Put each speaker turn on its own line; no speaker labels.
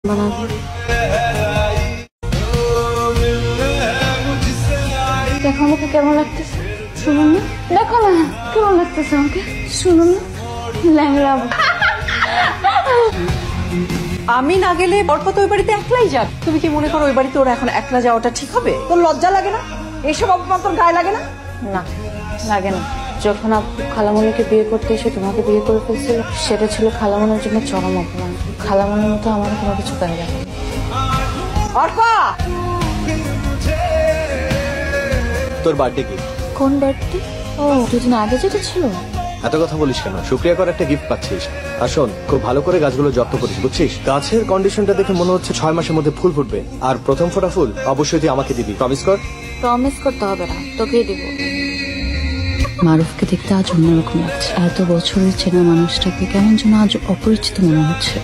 বানাবো। দেখো আমাকে কেমন লাগতেছে, শুনুন না। দেখো না কেমন লাগতেছে আমাকে, শুনুন না। ল্যাংড়া
আমি না গেলে বরকত ওই বাড়িতে একলাই যাক। তুমি কি মনে করো ওই বাড়িতে ওরা এখন একলা যাওয়াটা ঠিক হবে? তোর লজ্জা লাগে না? এইসব অপমান তোর গায়ে লাগে না?
না লাগে না। যখন আপু খালামণিকে বিয়ে করতে এসে তোমাকে বিয়ে করে ফেলছিল, সেটা ছিল খালামণির জন্য চরম অপমান। খালামণির মতো আমার কোনো কিছু গায়ে লাগে না।
অর্পা,
তোর বার্থডে কি?
কোন বার্থডে? ও দুদিন আগে যেটা ছিল।
এত কথা বলিস কেন? শুক্রিয়া করে একটা গিফট পাচ্ছিস। আর শোন, খুব ভালো করে গাছগুলো যত্ন করিস, বুঝছিস? গাছের কন্ডিশনটা দেখে মনে হচ্ছে 6 মাসের মধ্যে ফুল ফুটবে। আর প্রথম ফোটা ফুল অবশ্যই তুই আমাকে দিবি, প্রমিস কর।
প্রমিস করতে হবে না, তোকেই দিব। মারুফকে দেখতে আজ অন্যরকম লাগছে। এত বছরের চেনা মানুষটাকে কেমন যেন আজ অপরিচিত মনে হচ্ছে।